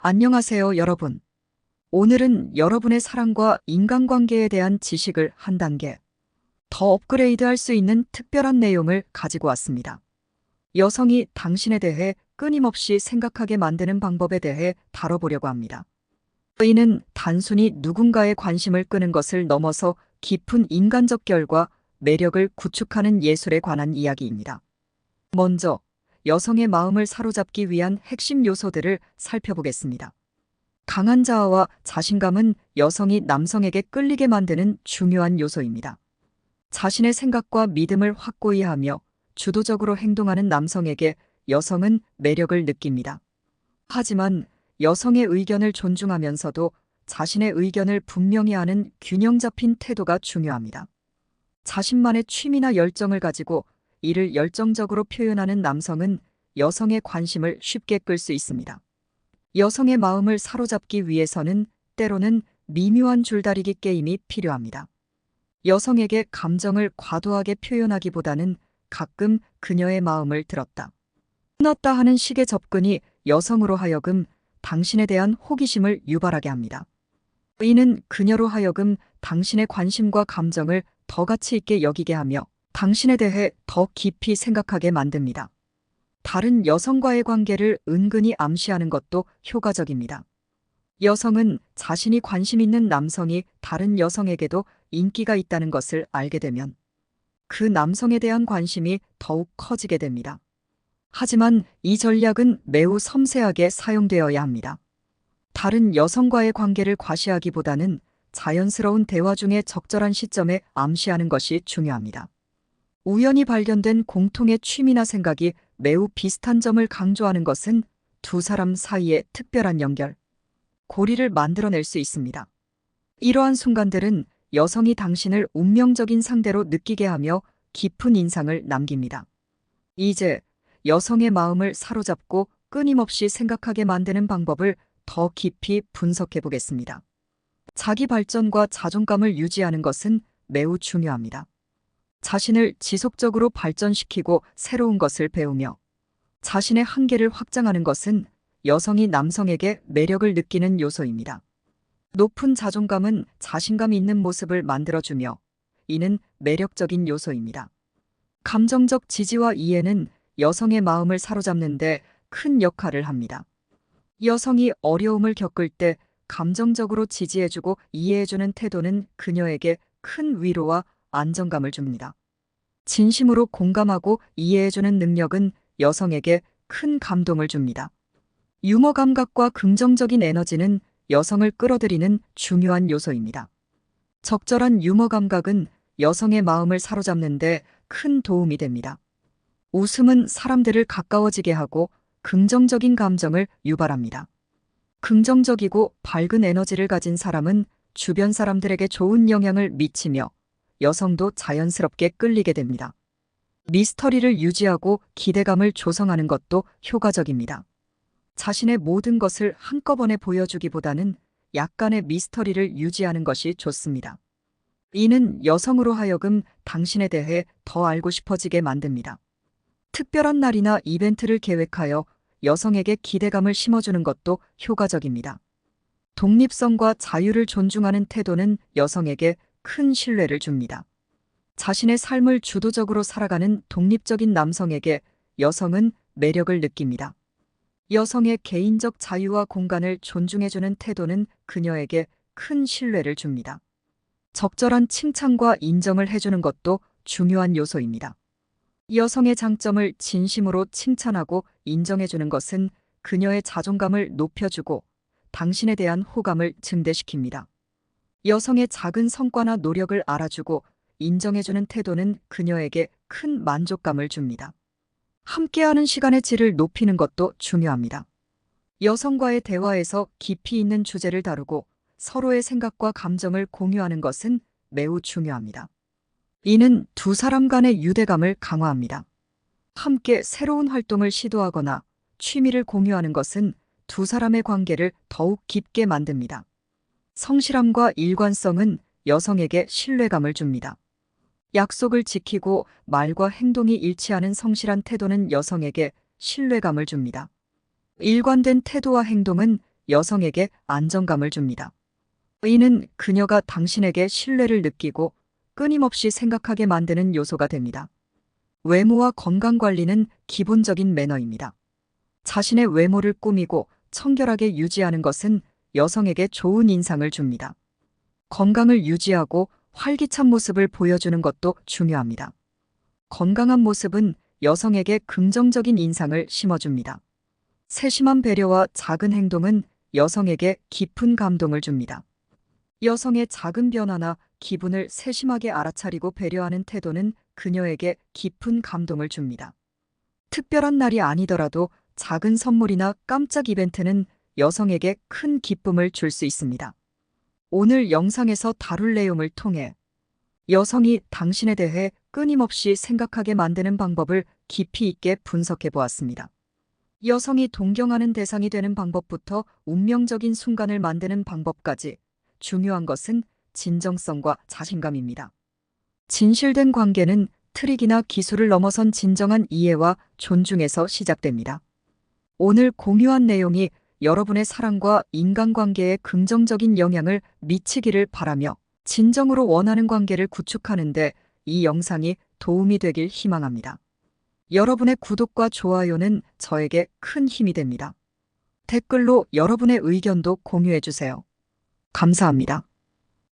안녕하세요, 여러분. 오늘은 여러분의 사랑과 인간관계에 대한 지식을 한 단계 더 업그레이드할 수 있는 특별한 내용을 가지고 왔습니다. 여성이 당신에 대해 끊임없이 생각하게 만드는 방법에 대해 다뤄보려고 합니다. 이는 단순히 누군가의 관심을 끄는 것을 넘어서 깊은 인간적 결과, 매력을 구축하는 예술에 관한 이야기입니다. 먼저, 여성의 마음을 사로잡기 위한 핵심 요소들을 살펴보겠습니다. 강한 자아와 자신감은 여성이 남성에게 끌리게 만드는 중요한 요소입니다. 자신의 생각과 믿음을 확고히 하며 주도적으로 행동하는 남성에게 여성은 매력을 느낍니다. 하지만 여성의 의견을 존중하면서도 자신의 의견을 분명히 하는 균형 잡힌 태도가 중요합니다. 자신만의 취미나 열정을 가지고 이를 열정적으로 표현하는 남성은 여성의 관심을 쉽게 끌 수 있습니다. 여성의 마음을 사로잡기 위해서는 때로는 미묘한 줄다리기 게임이 필요합니다. 여성에게 감정을 과도하게 표현하기보다는 가끔 그녀의 마음을 들었다 놨다 하는 식의 접근이 여성으로 하여금 당신에 대한 호기심을 유발하게 합니다. 이는 그녀로 하여금 당신의 관심과 감정을 더 가치 있게 여기게 하며 당신에 대해 더 깊이 생각하게 만듭니다. 다른 여성과의 관계를 은근히 암시하는 것도 효과적입니다. 여성은 자신이 관심 있는 남성이 다른 여성에게도 인기가 있다는 것을 알게 되면 그 남성에 대한 관심이 더욱 커지게 됩니다. 하지만 이 전략은 매우 섬세하게 사용되어야 합니다. 다른 여성과의 관계를 과시하기보다는 자연스러운 대화 중에 적절한 시점에 암시하는 것이 중요합니다. 우연히 발견된 공통의 취미나 생각이 매우 비슷한 점을 강조하는 것은 두 사람 사이의 특별한 연결, 고리를 만들어낼 수 있습니다. 이러한 순간들은 여성이 당신을 운명적인 상대로 느끼게 하며 깊은 인상을 남깁니다. 이제 여성의 마음을 사로잡고 끊임없이 생각하게 만드는 방법을 더 깊이 분석해 보겠습니다. 자기 발전과 자존감을 유지하는 것은 매우 중요합니다. 자신을 지속적으로 발전시키고 새로운 것을 배우며 자신의 한계를 확장하는 것은 여성이 남성에게 매력을 느끼는 요소입니다. 높은 자존감은 자신감 있는 모습을 만들어주며 이는 매력적인 요소입니다. 감정적 지지와 이해는 여성의 마음을 사로잡는 데 큰 역할을 합니다. 여성이 어려움을 겪을 때 감정적으로 지지해주고 이해해주는 태도는 그녀에게 큰 위로와 안정감을 줍니다. 진심으로 공감하고 이해해주는 능력은 여성에게 큰 감동을 줍니다. 유머 감각과 긍정적인 에너지는 여성을 끌어들이는 중요한 요소입니다. 적절한 유머 감각은 여성의 마음을 사로잡는 데 큰 도움이 됩니다. 웃음은 사람들을 가까워지게 하고 긍정적인 감정을 유발합니다. 긍정적이고 밝은 에너지를 가진 사람은 주변 사람들에게 좋은 영향을 미치며 여성도 자연스럽게 끌리게 됩니다. 미스터리를 유지하고 기대감을 조성하는 것도 효과적입니다. 자신의 모든 것을 한꺼번에 보여주기보다는 약간의 미스터리를 유지하는 것이 좋습니다. 이는 여성으로 하여금 당신에 대해 더 알고 싶어지게 만듭니다. 특별한 날이나 이벤트를 계획하여 여성에게 기대감을 심어주는 것도 효과적입니다. 독립성과 자유를 존중하는 태도는 여성에게 큰 신뢰를 줍니다. 자신의 삶을 주도적으로 살아가는 독립적인 남성에게 여성은 매력을 느낍니다. 여성의 개인적 자유와 공간을 존중해주는 태도는 그녀에게 큰 신뢰를 줍니다. 적절한 칭찬과 인정을 해주는 것도 중요한 요소입니다. 여성의 장점을 진심으로 칭찬하고 인정해주는 것은 그녀의 자존감을 높여주고 당신에 대한 호감을 증대시킵니다. 여성의 작은 성과나 노력을 알아주고 인정해주는 태도는 그녀에게 큰 만족감을 줍니다. 함께하는 시간의 질을 높이는 것도 중요합니다. 여성과의 대화에서 깊이 있는 주제를 다루고 서로의 생각과 감정을 공유하는 것은 매우 중요합니다. 이는 두 사람 간의 유대감을 강화합니다. 함께 새로운 활동을 시도하거나 취미를 공유하는 것은 두 사람의 관계를 더욱 깊게 만듭니다. 성실함과 일관성은 여성에게 신뢰감을 줍니다. 약속을 지키고 말과 행동이 일치하는 성실한 태도는 여성에게 신뢰감을 줍니다. 일관된 태도와 행동은 여성에게 안정감을 줍니다. 이는 그녀가 당신에게 신뢰를 느끼고 끊임없이 생각하게 만드는 요소가 됩니다. 외모와 건강 관리는 기본적인 매너입니다. 자신의 외모를 꾸미고 청결하게 유지하는 것은 여성에게 좋은 인상을 줍니다. 건강을 유지하고 활기찬 모습을 보여주는 것도 중요합니다. 건강한 모습은 여성에게 긍정적인 인상을 심어줍니다. 세심한 배려와 작은 행동은 여성에게 깊은 감동을 줍니다. 여성의 작은 변화나 기분을 세심하게 알아차리고 배려하는 태도는 그녀에게 깊은 감동을 줍니다. 특별한 날이 아니더라도 작은 선물이나 깜짝 이벤트는 여성에게 큰 기쁨을 줄 수 있습니다. 오늘 영상에서 다룰 내용을 통해 여성이 당신에 대해 끊임없이 생각하게 만드는 방법을 깊이 있게 분석해 보았습니다. 여성이 동경하는 대상이 되는 방법부터 운명적인 순간을 만드는 방법까지 중요한 것은 진정성과 자신감입니다. 진실된 관계는 트릭이나 기술을 넘어선 진정한 이해와 존중에서 시작됩니다. 오늘 공유한 내용이 여러분의 사랑과 인간관계에 긍정적인 영향을 미치기를 바라며 진정으로 원하는 관계를 구축하는 데 이 영상이 도움이 되길 희망합니다. 여러분의 구독과 좋아요는 저에게 큰 힘이 됩니다. 댓글로 여러분의 의견도 공유해 주세요. 감사합니다.